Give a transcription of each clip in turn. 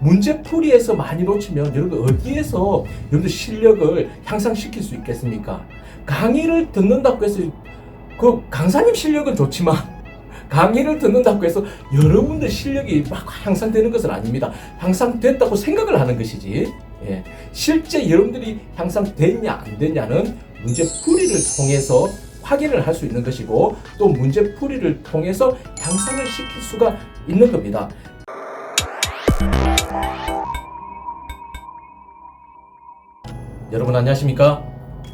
문제풀이에서 많이 놓치면 여러분 어디에서 여러분들 실력을 향상시킬 수 있겠습니까? 강의를 듣는다고 해서 그 강사님 실력은 좋지만 강의를 듣는다고 해서 여러분들 실력이 막 향상되는 것은 아닙니다. 향상됐다고 생각을 하는 것이지, 예. 실제 여러분들이 향상됐냐 안 됐냐는 문제풀이를 통해서 확인을 할 수 있는 것이고, 또 문제풀이를 통해서 향상을 시킬 수가 있는 겁니다. 여러분 안녕하십니까?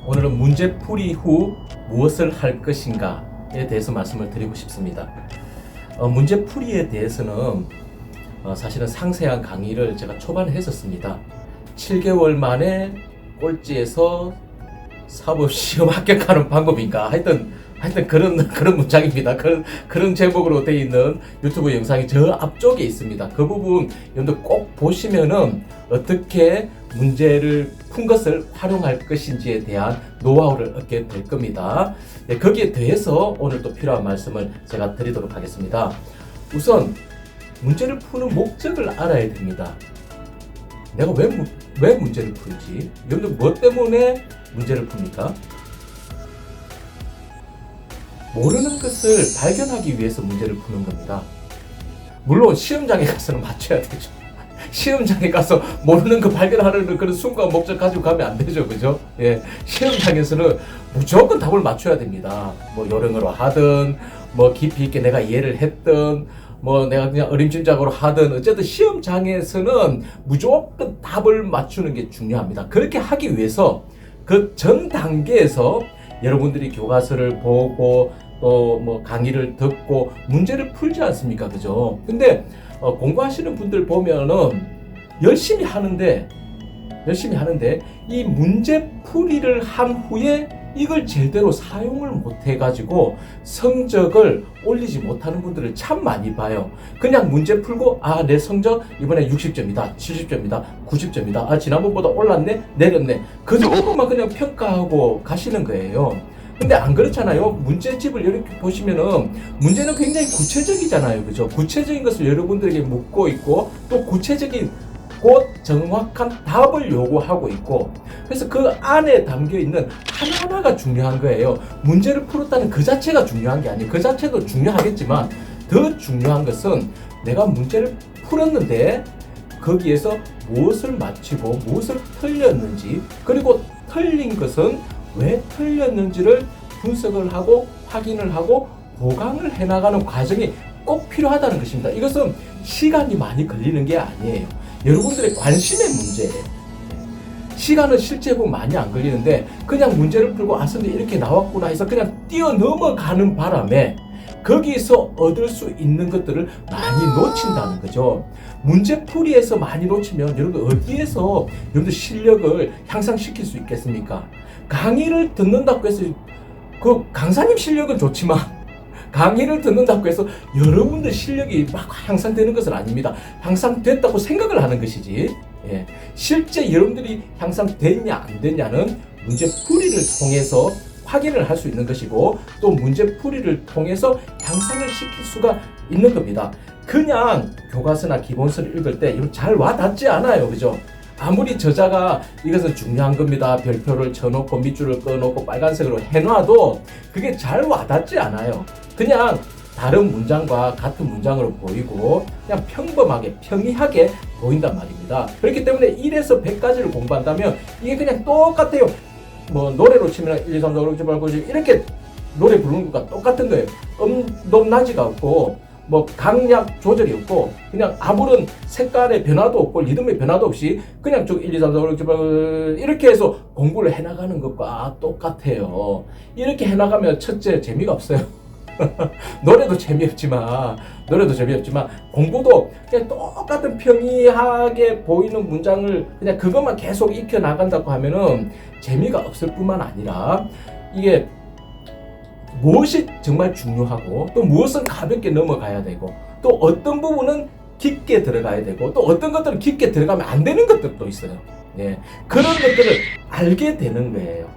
오늘은 문제풀이 후 무엇을 할 것인가에 대해서 말씀을 드리고 싶습니다. 문제풀이에 대해서는 사실은 상세한 강의를 제가 초반에 했었습니다. 7개월 만에 꼴찌에서 사법시험 합격하는 방법인가? 하여튼 그런 문장입니다. 그런 제목으로 되어 있는 유튜브 영상이 저 앞쪽에 있습니다. 그 부분 여러분들 꼭 보시면은 어떻게 문제를 푼 것을 활용할 것인지에 대한 노하우를 얻게 될 겁니다. 네, 거기에 대해서 오늘 또 필요한 말씀을 제가 드리도록 하겠습니다. 우선 문제를 푸는 목적을 알아야 됩니다. 내가 왜 문제를 풀지? 여러분들 뭐 때문에 문제를 풉니까? 모르는 것을 발견하기 위해서 문제를 푸는 겁니다. 물론 시험장에 가서는 맞춰야 되죠. 시험장에 가서 모르는 거 발견하려는 그런 순간 목적 가지고 가면 안 되죠. 그죠? 예. 시험장에서는 무조건 답을 맞춰야 됩니다. 뭐 요령으로 하든, 뭐 깊이 있게 내가 이해를 했든, 뭐 내가 그냥 어림짐작으로 하든, 어쨌든 시험장에서는 무조건 답을 맞추는 게 중요합니다. 그렇게 하기 위해서 그 전 단계에서 여러분들이 교과서를 보고 또 뭐 강의를 듣고 문제를 풀지 않습니까? 그죠? 근데 공부하시는 분들 보면은 열심히 하는데 이 문제풀이를 한 후에 이걸 제대로 사용을 못 해가지고 성적을 올리지 못하는 분들을 참 많이 봐요. 그냥 문제 풀고 내 성적 이번에 60점이다, 70점이다, 90점이다, 지난번보다 올랐네, 내렸네, 그 정도만 그냥 평가하고 가시는 거예요. 근데 안 그렇잖아요. 문제집을 이렇게 보시면은 문제는 굉장히 구체적이잖아요. 그죠? 구체적인 것을 여러분들에게 묻고 있고, 또 구체적인 곧 정확한 답을 요구하고 있고, 그래서 그 안에 담겨 있는 하나하나가 중요한 거예요. 문제를 풀었다는 그 자체가 중요한 게 아니에요. 그 자체도 중요하겠지만 더 중요한 것은 내가 문제를 풀었는데 거기에서 무엇을 맞히고 무엇을 틀렸는지, 그리고 틀린 것은 왜 틀렸는지를 분석을 하고 확인을 하고 보강을 해나가는 과정이 꼭 필요하다는 것입니다. 이것은 시간이 많이 걸리는 게 아니에요. 여러분들의 관심의 문제예요. 시간은 실제 보면 많이 안 걸리는데 그냥 문제를 풀고 선생님 이렇게 나왔구나 해서 그냥 뛰어 넘어가는 바람에 거기서 얻을 수 있는 것들을 많이 놓친다는 거죠. 문제풀이에서 많이 놓치면 여러분 어디에서 여러분들 실력을 향상시킬 수 있겠습니까? 강의를 듣는다고 해서 그 강사님 실력은 좋지만 강의를 듣는다고 해서 여러분들 실력이 막 향상되는 것은 아닙니다. 향상됐다고 생각을 하는 것이지, 예. 실제 여러분들이 향상됐냐 안 됐냐는 문제풀이를 통해서 확인을 할 수 있는 것이고, 또 문제풀이를 통해서 향상을 시킬 수가 있는 겁니다. 그냥 교과서나 기본서를 읽을 때 이거 잘 와닿지 않아요. 그죠? 아무리 저자가 이것은 중요한 겁니다, 별표를 쳐놓고 밑줄을 꺼놓고 빨간색으로 해놔도 그게 잘 와닿지 않아요. 그냥 다른 문장과 같은 문장으로 보이고 그냥 평범하게 평이하게 보인단 말입니다. 그렇기 때문에 1에서 100까지를 공부한다면 이게 그냥 똑같아요. 뭐 노래로 치면 1, 2, 3, 4, 5, 6, 7, 8, 9, 10 이렇게 노래 부르는 것과 똑같은 거예요. 높낮이가 없고 뭐 강약 조절이 없고 그냥 아무런 색깔의 변화도 없고 리듬의 변화도 없이 그냥 쭉 1, 2, 3, 4, 5, 6, 7, 8, 9 이렇게 해서 공부를 해나가는 것과 똑같아요. 이렇게 해나가면 첫째 재미가 없어요. 노래도 재미없지만 공부도 그냥 똑같은 평이하게 보이는 문장을 그냥 그것만 계속 익혀 나간다고 하면은 재미가 없을 뿐만 아니라 이게 무엇이 정말 중요하고 또 무엇은 가볍게 넘어가야 되고 또 어떤 부분은 깊게 들어가야 되고 또 어떤 것들은 깊게 들어가면 안 되는 것들도 있어요. 예, 그런 것들을 알게 되는 거예요.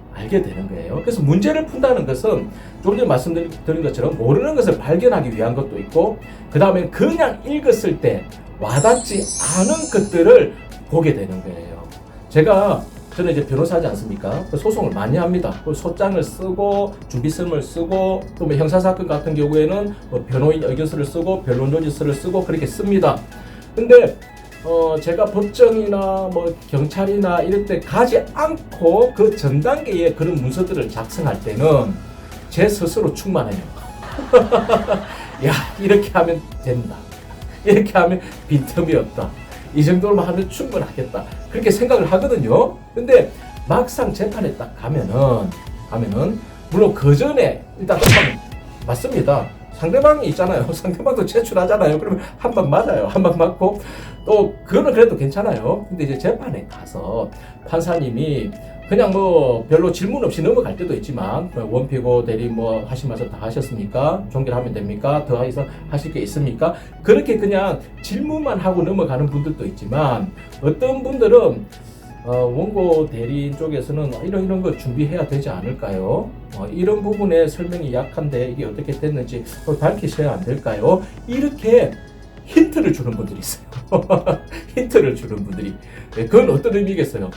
그래서 문제를 푼다는 것은 조금 전에 말씀드린 것처럼 모르는 것을 발견하기 위한 것도 있고, 그 다음에 그냥 읽었을 때 와닿지 않은 것들을 보게 되는 거예요. 저는 이제 변호사지 않습니까? 소송을 많이 합니다. 소장을 쓰고 준비서를 쓰고 또 뭐 형사사건 같은 경우에는 뭐 변호인 의견서를 쓰고 변론조지서를 쓰고 그렇게 씁니다. 근데 제가 법정이나 뭐 경찰이나 이럴 때 가지 않고 그 전 단계에 그런 문서들을 작성할 때는 제 스스로 충만해요. 야, 이렇게 하면 된다. 이렇게 하면 빈틈이 없다. 이 정도로만 하면 충분하겠다. 그렇게 생각을 하거든요. 근데 막상 재판에 딱 가면은 물론 그 전에 일단 한방 맞습니다. 상대방이 있잖아요. 상대방도 제출하잖아요. 그러면 한 방 맞아요. 한 방 맞고 또 그거는 그래도 괜찮아요. 근데 이제 재판에 가서 판사님이 그냥 뭐 별로 질문 없이 넘어갈 때도 있지만 원피고 대리 뭐 하신 말씀 다 하셨습니까? 종결하면 됩니까? 더 이상 하실 게 있습니까? 그렇게 그냥 질문만 하고 넘어가는 분들도 있지만 어떤 분들은 원고 대리인 쪽에서는 이런 거 준비해야 되지 않을까요? 이런 부분에 설명이 약한데 이게 어떻게 됐는지 밝히셔야 안 될까요? 이렇게 힌트를 주는 분들이 있어요. 힌트를 주는 분들이. 그건 어떤 의미겠어요?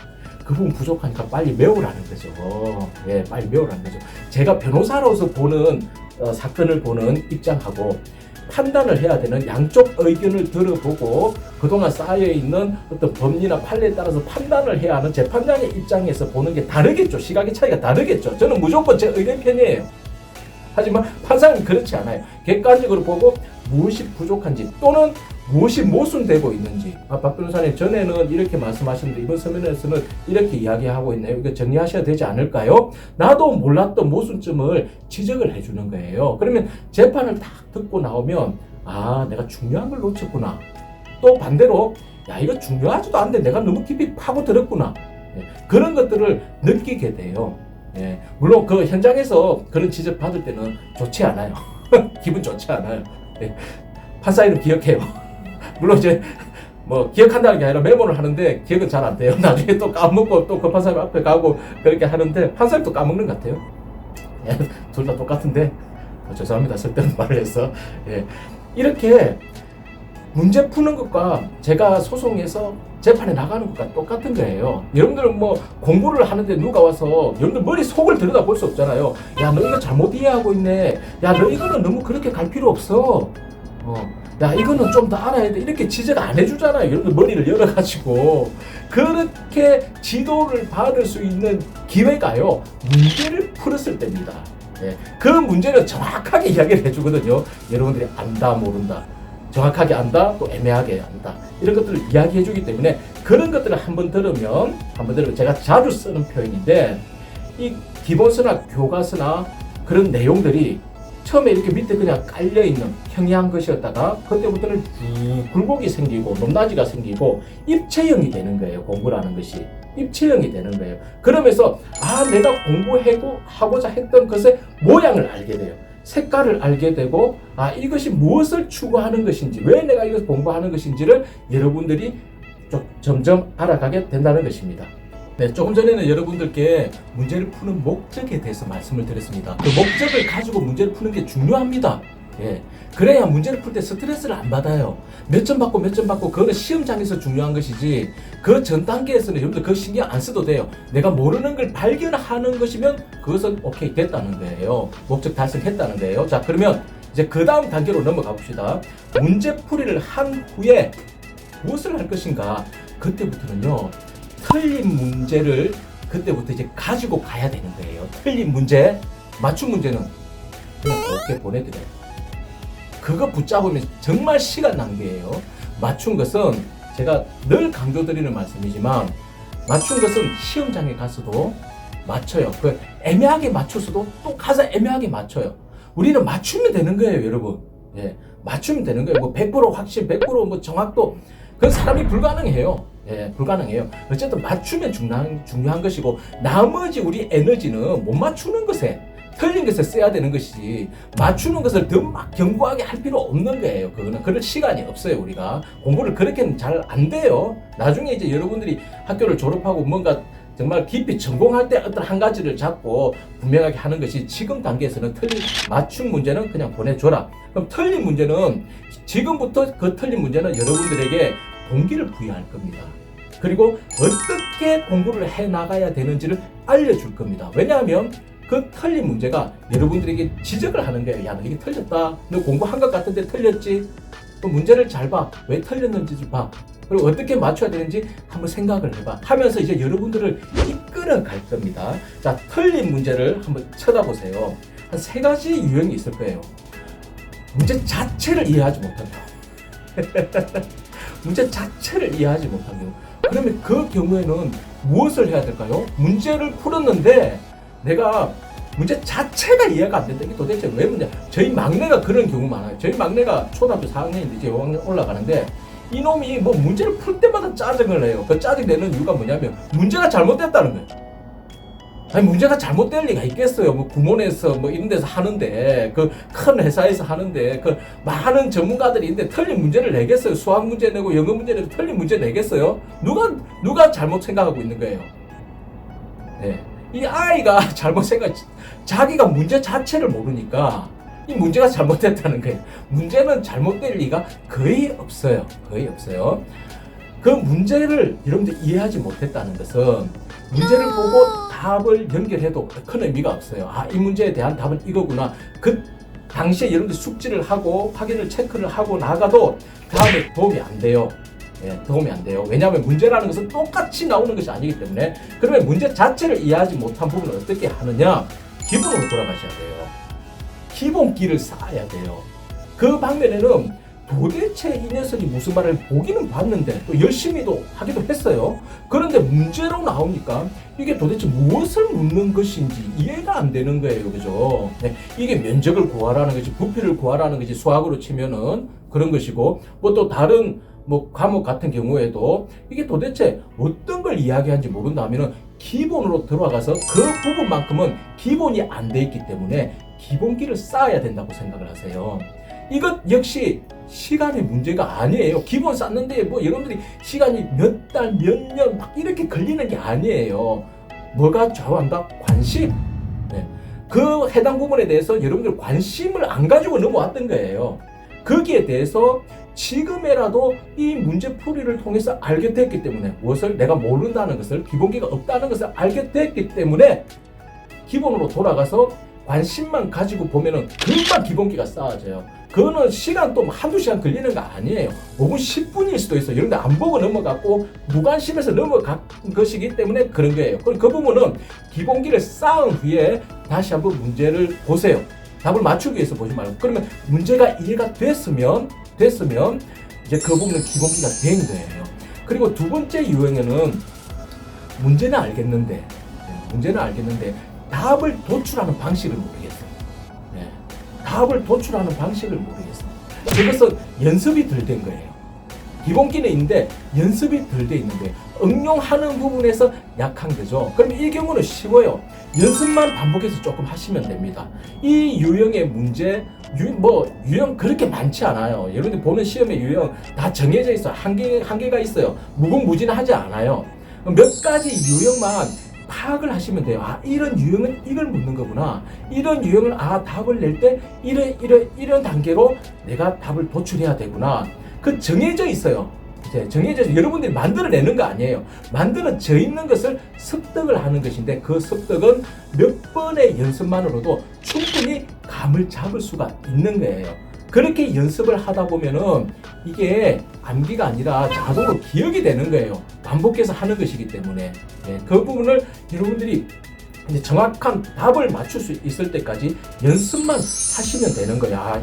그 부분 부족하니까 빨리 메우라는 거죠. 예, 빨리 메우라는 거죠. 제가 변호사로서 보는 사건을 보는 입장하고 판단을 해야 되는 양쪽 의견을 들어보고 그동안 쌓여있는 어떤 법리나 판례에 따라서 판단을 해야 하는 재판장의 입장에서 보는 게 다르겠죠. 시각의 차이가 다르겠죠. 저는 무조건 제 의견 편이에요. 하지만 판사는 그렇지 않아요. 객관적으로 보고 무엇이 부족한지 또는 무엇이 모순되고 있는지. 박 변호사님 전에는 이렇게 말씀하셨는데 이번 서면에서는 이렇게 이야기하고 있네요. 이거 정리하셔야 되지 않을까요? 나도 몰랐던 모순점을 지적을 해주는 거예요. 그러면 재판을 딱 듣고 나오면 아, 내가 중요한 걸 놓쳤구나. 또 반대로 야, 이거 중요하지도 않은데 내가 너무 깊이 파고들었구나. 그런 것들을 느끼게 돼요. 예, 물론 그 현장에서 그런 지적 받을 때는 좋지 않아요. 기분 좋지 않아요. 예, 판사 이름 기억해요. 물론 이제 뭐 기억한다는 게 아니라 메모를 하는데 기억은 잘 안 돼요. 나중에 또 까먹고 또 그 판사님 앞에 가고 그렇게 하는데 판사님 또 까먹는 것 같아요. 예, 둘 다 똑같은데 죄송합니다. 쓸데없는 말을 해서. 예, 이렇게 문제 푸는 것과 제가 소송에서 재판에 나가는 것과 똑같은 거예요. 여러분들은 뭐 공부를 하는데 누가 와서 여러분들 머리 속을 들여다 볼 수 없잖아요. 야, 너 이거 잘못 이해하고 있네. 야, 너 이거는 너무 그렇게 갈 필요 없어. 야, 이거는 좀 더 알아야 돼. 이렇게 지적 안 해주잖아요. 여러분들 머리를 열어가지고. 그렇게 지도를 받을 수 있는 기회가요, 문제를 풀었을 때입니다. 예, 그 문제는 정확하게 이야기를 해주거든요. 여러분들이 안다, 모른다. 정확하게 안다, 또 애매하게 안다. 이런 것들을 이야기해 주기 때문에 그런 것들을 한번 들으면 제가 자주 쓰는 표현인데 이 기본서나 교과서나 그런 내용들이 처음에 이렇게 밑에 그냥 깔려있는 평이한 것이었다가 그때부터는 굴곡이 생기고 높낮이가 생기고 입체형이 되는 거예요. 공부라는 것이. 입체형이 되는 거예요. 그러면서 아, 내가 공부하고자 했던 것의 모양을 알게 돼요. 색깔을 알게 되고 아, 이것이 무엇을 추구하는 것인지, 왜 내가 이것을 공부하는 것인지를 여러분들이 점점 알아가게 된다는 것입니다. 네, 조금 전에는 여러분들께 문제를 푸는 목적에 대해서 말씀을 드렸습니다. 그 목적을 가지고 문제를 푸는 게 중요합니다. 예, 그래야 문제를 풀 때 스트레스를 안 받아요. 몇 점 받고 그거는 시험장에서 중요한 것이지 그 전 단계에서는 여러분들 그거 신경 안 써도 돼요. 내가 모르는 걸 발견하는 것이면 그것은 오케이 됐다는 거예요. 목적 달성했다는 거예요. 자, 그러면 이제 그 다음 단계로 넘어가 봅시다. 문제풀이를 한 후에 무엇을 할 것인가. 그때부터는요, 틀린 문제를 그때부터 이제 가지고 가야 되는 거예요. 틀린 문제, 맞춤 문제는 그냥 그렇게 보내드려요. 그거 붙잡으면 정말 시간 낭비예요. 맞춘 것은 제가 늘 강조드리는 말씀이지만 맞춘 것은 시험장에 가서도 맞춰요. 그 애매하게 맞춰서도 또 가서 애매하게 맞춰요. 우리는 맞추면 되는 거예요, 여러분. 예, 맞추면 되는 거예요. 뭐 100% 확신, 100% 정확도 그건 사람이 불가능해요. 예, 불가능해요. 어쨌든 맞추면 중요한 것이고 나머지 우리 에너지는 못 맞추는 것에 틀린 것을 써야 되는 것이지 맞추는 것을 더 막 견고하게 할 필요 없는 거예요. 그거는 그럴 시간이 없어요. 우리가 공부를 그렇게는 잘 안 돼요. 나중에 이제 여러분들이 학교를 졸업하고 뭔가 정말 깊이 전공할 때 어떤 한 가지를 잡고 분명하게 하는 것이 지금 단계에서는 틀린 맞춤 문제는 그냥 보내줘라. 그럼 틀린 문제는 지금부터 그 틀린 문제는 여러분들에게 동기를 부여할 겁니다. 그리고 어떻게 공부를 해 나가야 되는지를 알려줄 겁니다. 왜냐하면 그 틀린 문제가 여러분들에게 지적을 하는 거예요. 야, 너 이게 틀렸다. 너 공부한 것 같은데 틀렸지? 그 문제를 잘 봐. 왜 틀렸는지 좀 봐. 그리고 어떻게 맞춰야 되는지 한번 생각을 해봐. 하면서 이제 여러분들을 이끌어 갈 겁니다. 자, 틀린 문제를 한번 쳐다보세요. 한 3가지 유형이 있을 거예요. 문제 자체를 이해하지 못한다. 문제 자체를 이해하지 못한 경우. 그러면 그 경우에는 무엇을 해야 될까요? 문제를 풀었는데 내가 문제 자체가 이해가 안 된다. 이게 도대체 왜 문제야? 저희 막내가 그런 경우 많아요. 저희 막내가 초등학교 4학년인데 이제 5학년 올라가는데 이놈이 뭐 문제를 풀 때마다 짜증을 내요. 그 짜증내는 이유가 뭐냐면 문제가 잘못됐다는 거예요. 아니 문제가 잘못될 리가 있겠어요. 뭐 구몬에서 뭐 이런 데서 하는데 그 큰 회사에서 하는데 그 많은 전문가들이 있는데 틀린 문제를 내겠어요? 수학 문제 내고 영어 문제 내고 틀린 문제 내겠어요? 누가 잘못 생각하고 있는 거예요? 네. 이 아이가 잘못 자기가 문제 자체를 모르니까 이 문제가 잘못됐다는 거예요. 문제는 잘못될 리가 거의 없어요. 거의 없어요. 그 문제를 여러분들 이해하지 못했다는 것은 문제를 보고 답을 연결해도 큰 의미가 없어요. 아, 이 문제에 대한 답은 이거구나. 그 당시에 여러분들 숙지를 하고 확인을 체크를 하고 나가도 다음에 도움이 안 돼요. 예, 도움이 안 돼요. 왜냐하면 문제라는 것은 똑같이 나오는 것이 아니기 때문에. 그러면 문제 자체를 이해하지 못한 부분을 어떻게 하느냐? 기본으로 돌아가셔야 돼요. 기본기를 쌓아야 돼요. 그 방면에는 도대체 이 녀석이 무슨 말을 보기는 봤는데 또 열심히도 하기도 했어요. 그런데 문제로 나오니까 이게 도대체 무엇을 묻는 것인지 이해가 안 되는 거예요. 그죠? 네, 이게 면적을 구하라는 것이, 부피를 구하라는 것이 수학으로 치면은 그런 것이고, 뭐 또 다른 뭐 과목 같은 경우에도 이게 도대체 어떤 걸 이야기하는지 모른다 하면은 기본으로 들어가서 그 부분만큼은 기본이 안 돼 있기 때문에 기본기를 쌓아야 된다고 생각을 하세요. 이것 역시 시간의 문제가 아니에요. 기본 쌓는데 뭐 여러분들이 시간이 몇 달, 몇 년 막 이렇게 걸리는 게 아니에요. 뭐가 좌우한다? 관심. 네. 그 해당 부분에 대해서 여러분들 관심을 안 가지고 넘어왔던 거예요. 거기에 대해서 지금이라도 이 문제풀이를 통해서 알게 됐기 때문에, 무엇을 내가 모른다는 것을, 기본기가 없다는 것을 알게 됐기 때문에 기본으로 돌아가서 관심만 가지고 보면은 금방 기본기가 쌓아져요. 그거는 시간 또 한두 시간 걸리는 거 아니에요. 5분, 10분일 수도 있어요. 이런데 안 보고 넘어갔고 무관심해서 넘어간 것이기 때문에 그런 거예요. 그 부분은 기본기를 쌓은 후에 다시 한번 문제를 보세요. 답을 맞추기 위해서 보지 말고. 그러면 문제가 이해가 됐으면 이제 그 부분은 기본기가 된 거예요. 그리고 두 번째 유형에는 문제는 알겠는데 답을 도출하는 방식을 모르겠어요. 네. 답을 도출하는 방식을 모르겠어요. 그것은 연습이 덜 된 거예요. 기본기는 있는데 연습이 덜 돼 있는데 응용하는 부분에서 약한 거죠. 그럼 이 경우는 쉬워요. 연습만 반복해서 조금 하시면 됩니다. 이 유형의 문제, 유형 그렇게 많지 않아요. 여러분들 보는 시험의 유형 다 정해져 있어요. 한계가 있어요. 무궁무진하지 않아요. 몇 가지 유형만 파악을 하시면 돼요. 아, 이런 유형은 이걸 묻는 거구나. 이런 유형은 답을 낼 때 이런 단계로 내가 답을 도출해야 되구나. 그 정해져 있어요. 이제 정해져서 여러분들이 만들어내는 거 아니에요. 만들어져 있는 것을 습득을 하는 것인데, 그 습득은 몇 번의 연습만으로도 충분히 감을 잡을 수가 있는 거예요. 그렇게 연습을 하다 보면은 이게 암기가 아니라 자동으로 기억이 되는 거예요. 반복해서 하는 것이기 때문에. 네, 그 부분을 여러분들이 이제 정확한 답을 맞출 수 있을 때까지 연습만 하시면 되는 거야.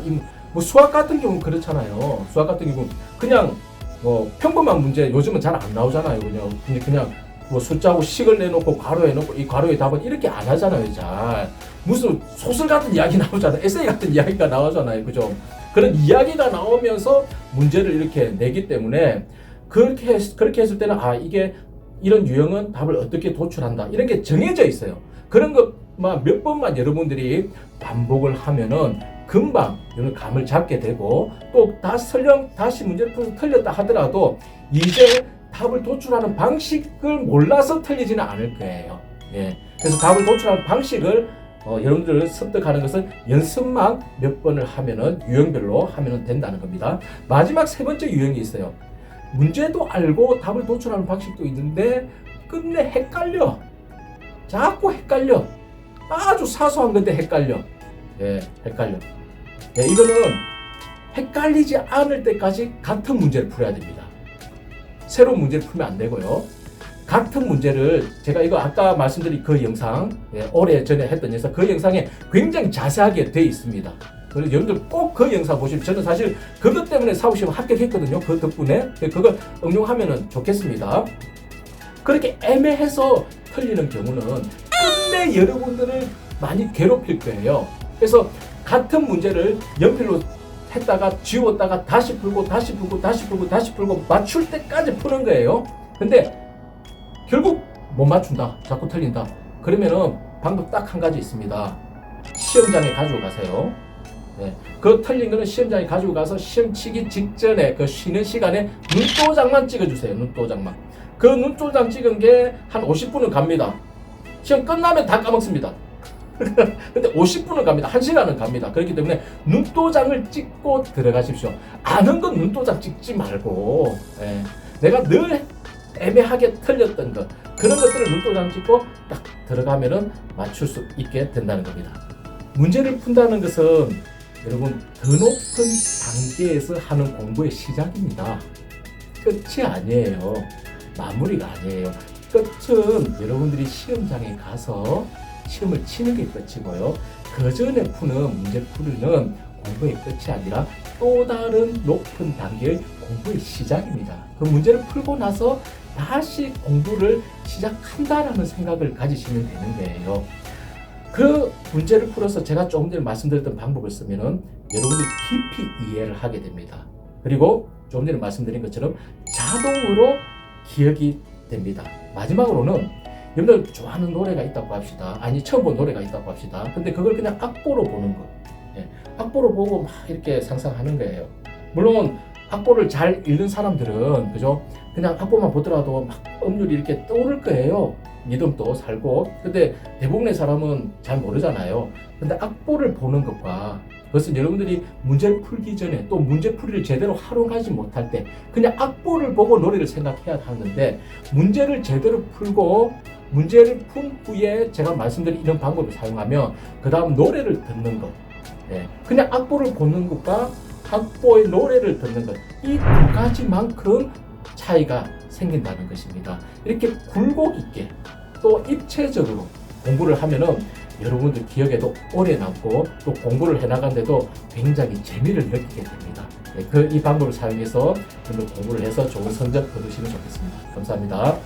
뭐 수학 같은 경우는 그렇잖아요. 수학 같은 경우는 그냥 뭐 평범한 문제 요즘은 잘 안 나오잖아요. 그냥 뭐 숫자하고 식을 내놓고 괄호에 놓고 이 괄호의 답은 이렇게 안 하잖아요. 잘 무슨 소설 같은 이야기 나오잖아요. 에세이 같은 이야기가 나오잖아요. 그죠? 그런 이야기가 나오면서 문제를 이렇게 내기 때문에 그렇게 했을 때는 이게 이런 유형은 답을 어떻게 도출한다, 이런 게 정해져 있어요. 그런 것만 몇 번만 여러분들이 반복을 하면은 금방 이런 감을 잡게 되고, 또 설령 다시 문제를 풀어서 틀렸다 하더라도 이제 답을 도출하는 방식을 몰라서 틀리지는 않을 거예요. 예. 그래서 답을 도출하는 방식을 여러분들 습득하는 것은 연습만 몇 번을 하면은 유형별로 하면은 된다는 겁니다. 마지막 세 번째 유형이 있어요. 문제도 알고 답을 도출하는 방식도 있는데 끝내 헷갈려. 자꾸 헷갈려. 아주 사소한 건데 헷갈려. 예, 헷갈려. 예, 이거는 헷갈리지 않을 때까지 같은 문제를 풀어야 됩니다. 새로운 문제를 풀면 안 되고요. 같은 문제를 제가 이거 아까 말씀드린 그 영상, 오래전에 했던 영상, 그 영상에 굉장히 자세하게 되어 있습니다. 그래서 여러분들 꼭 그 영상 보시면, 저는 사실 그것 때문에 사후시험 합격했거든요. 그 덕분에. 그거 응용하면 좋겠습니다. 그렇게 애매해서 틀리는 경우는 끝내 여러분들을 많이 괴롭힐 거예요. 그래서 같은 문제를 연필로 했다가 지웠다가 다시 풀고 다시 풀고 다시 풀고 다시 풀고 맞출 때까지 푸는 거예요. 근데 결국 못 맞춘다. 자꾸 틀린다. 그러면은 방법 딱 한 가지 있습니다. 시험장에 가지고 가세요. 네. 그 틀린 거는 시험장에 가지고 가서 시험 치기 직전에 그 쉬는 시간에 눈도장만 찍어주세요. 눈도장만. 그 눈도장 찍은 게 한 50분은 갑니다. 시험 끝나면 다 까먹습니다. 근데 50분은 갑니다. 1시간은 갑니다. 그렇기 때문에 눈도장을 찍고 들어가십시오. 아는 건 눈도장 찍지 말고, 예. 내가 늘 애매하게 틀렸던 것, 그런 것들을 눈도장 찍고 딱 들어가면은 맞출 수 있게 된다는 겁니다. 문제를 푼다는 것은 여러분 더 높은 단계에서 하는 공부의 시작입니다. 끝이 아니에요. 마무리가 아니에요. 끝은 여러분들이 시험장에 가서 시험을 치는 게 끝이고요. 그 전에 푸는 문제풀이는 공부의 끝이 아니라 또 다른 높은 단계의 공부의 시작입니다. 그 문제를 풀고 나서 다시 공부를 시작한다라는 생각을 가지시면 되는 거예요. 그 문제를 풀어서 제가 조금 전에 말씀드렸던 방법을 쓰면은 여러분들이 깊이 이해를 하게 됩니다. 그리고 조금 전에 말씀드린 것처럼 자동으로 기억이 됩니다. 마지막으로는 여러분들 좋아하는 노래가 있다고 합시다. 아니 처음 본 노래가 있다고 합시다. 근데 그걸 그냥 악보로 보는 거. 예, 악보로 보고 막 이렇게 상상하는 거예요. 물론 악보를 잘 읽는 사람들은 그죠? 그냥 악보만 보더라도 막 음률이 이렇게 떠오를 거예요. 리듬도 살고. 근데 대부분의 사람은 잘 모르잖아요. 근데 악보를 보는 것과 그것은 여러분들이 문제를 풀기 전에 또 문제풀이를 제대로 활용하지 못할 때 그냥 악보를 보고 노래를 생각해야 하는데, 문제를 제대로 풀고 문제를 푼 후에 제가 말씀드린 이런 방법을 사용하면 그 다음 노래를 듣는 것, 그냥 악보를 보는 것과 악보의 노래를 듣는 것, 이 두 가지만큼 차이가 생긴다는 것입니다. 이렇게 굴곡 있게 또 입체적으로 공부를 하면은 여러분들 기억에도 오래 남고 또 공부를 해나가는데도 굉장히 재미를 느끼게 됩니다. 이 방법을 사용해서 공부를 해서 좋은 성적 거두시면 좋겠습니다. 감사합니다.